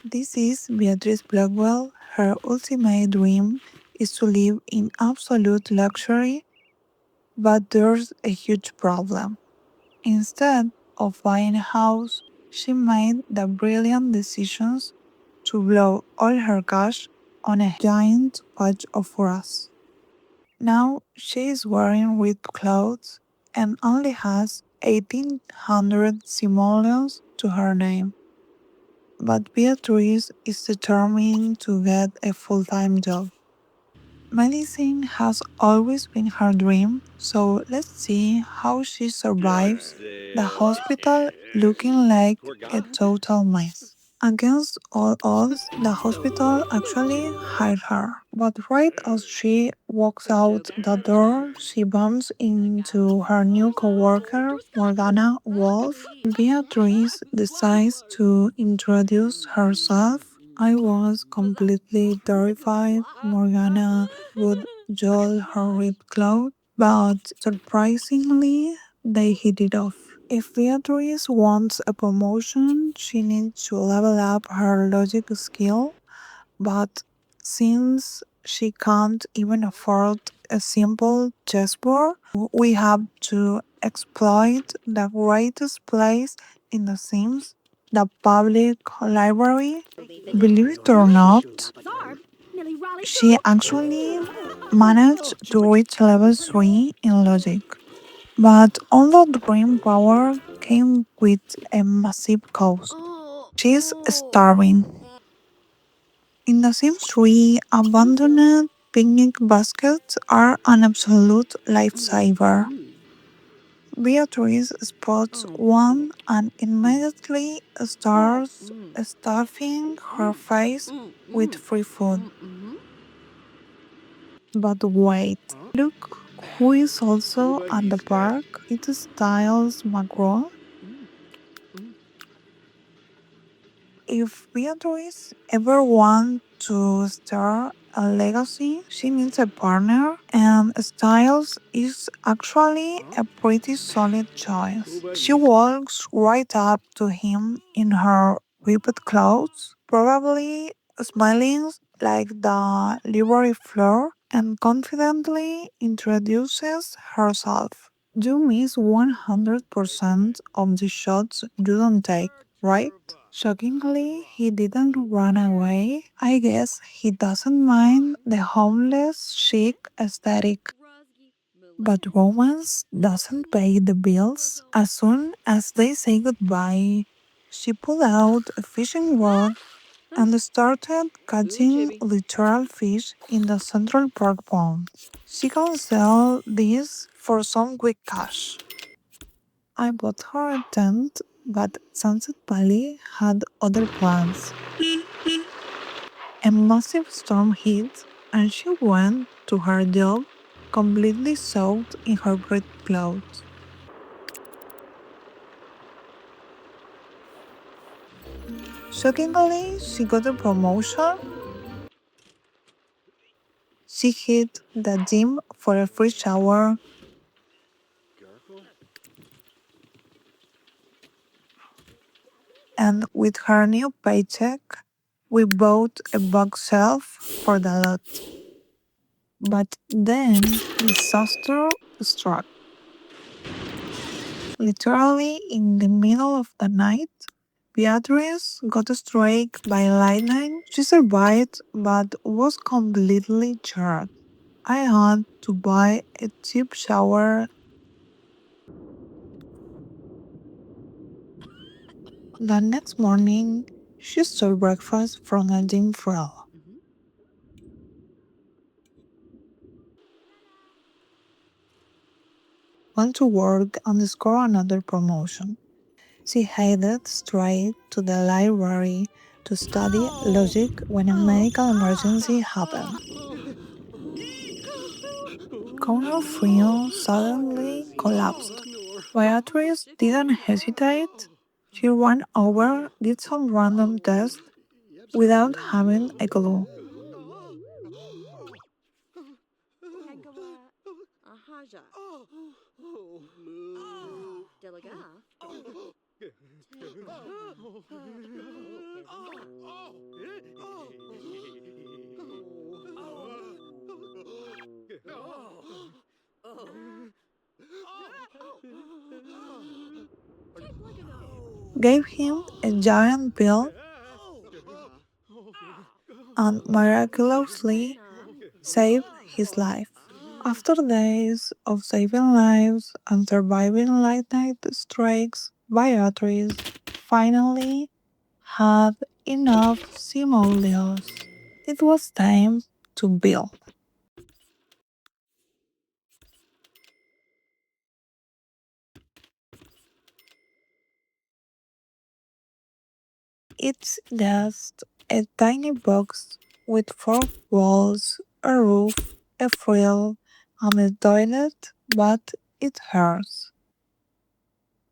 This is Beatrice Blackwell. Her ultimate dream is to live in absolute luxury, but there's a huge problem. Instead of buying a house, she made the brilliant decisions to blow all her cash on a giant patch of grass. Now she is wearing ripped clothes and only has 1,800 simoleons to her name. But Beatrice is determined to get a full time job. Medicine has always been her dream, so let's see how she survives the hospital looking like a total mess. Against all odds, the hospital actually hired her. But right as she walks out the door, she bumps into her new coworker, Morgana Wolf. Beatrice decides to introduce herself. I was completely terrified Morgana would jolt her ripped cloth, but surprisingly, they hit it off. If Beatrice wants a promotion, she needs to level up her logic skill, but since she can't even afford a simple chessboard, we have to exploit the greatest place in The Sims, the public library. Believe it or not, she actually managed to reach level 3 in logic. But all that brain power came with a massive cost. She's starving. In The Sims 3, abandoned picnic baskets are an absolute lifesaver. Beatrice spots one and immediately starts stuffing her face with free food. But wait, look who is also at the park. It's Styles McGraw. If Beatrice ever wants to start a legacy, she needs a partner, and Styles is actually a pretty solid choice. She walks right up to him in her ripped clothes, probably smiling like the library floor, and confidently introduces herself. You miss 100% of the shots you don't take, right? Shockingly, he didn't run away. I guess he doesn't mind the homeless chic aesthetic. But romance doesn't pay the bills. As soon as they say goodbye, she pulled out a fishing rod and started catching literal fish in the Central Park pond. She can sell this for some quick cash. I bought her a tent, but Sunset Valley had other plans. A massive storm hit, and she went to her job completely soaked in her red clothes. Shockingly, she got a promotion. She hit the gym for a free shower, and with her new paycheck, we bought a bookshelf for the lot. But then disaster struck. Literally in the middle of the night, Beatrice got struck by lightning. She survived but was completely charred. I had to buy a cheap shower. The next morning, she stole breakfast from a gym floor, went to work and scored another promotion. She headed straight to the library to study logic when a medical emergency happened. Corner Frio suddenly collapsed. Beatrice didn't hesitate. She ran over, did some random test without having a clue. gave him a giant pill, and miraculously saved his life. After days of saving lives and surviving late night strikes, Beatrice finally had enough simoleons. It was time to build. It's just a tiny box with four walls, a roof, a frill, and a toilet, but it hurts.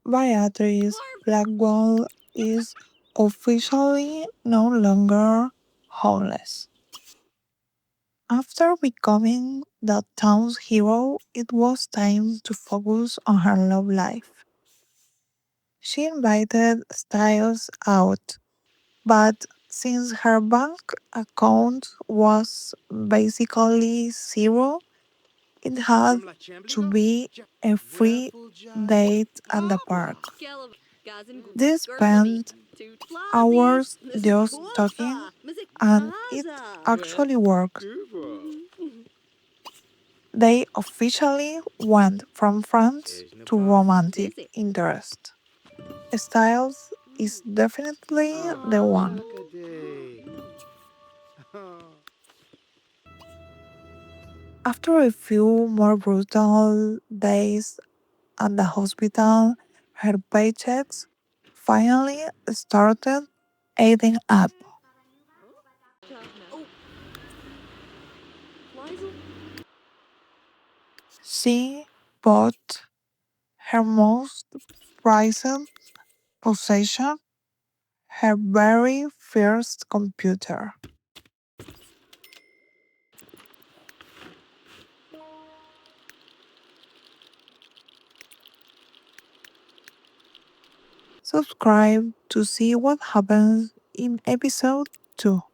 Beatrice Blackwell is officially no longer homeless. After becoming the town's hero, it was time to focus on her love life. She invited Styles out, but since her bank account was basically zero, it had to be a free date at the park. They spent hours just talking, and it actually worked. They officially went from friends to romantic interest. Styles is definitely the one. After a few more brutal days at the hospital, her paychecks finally started adding up. She bought her most prized possession, her very first computer. Subscribe to see what happens in episode 2.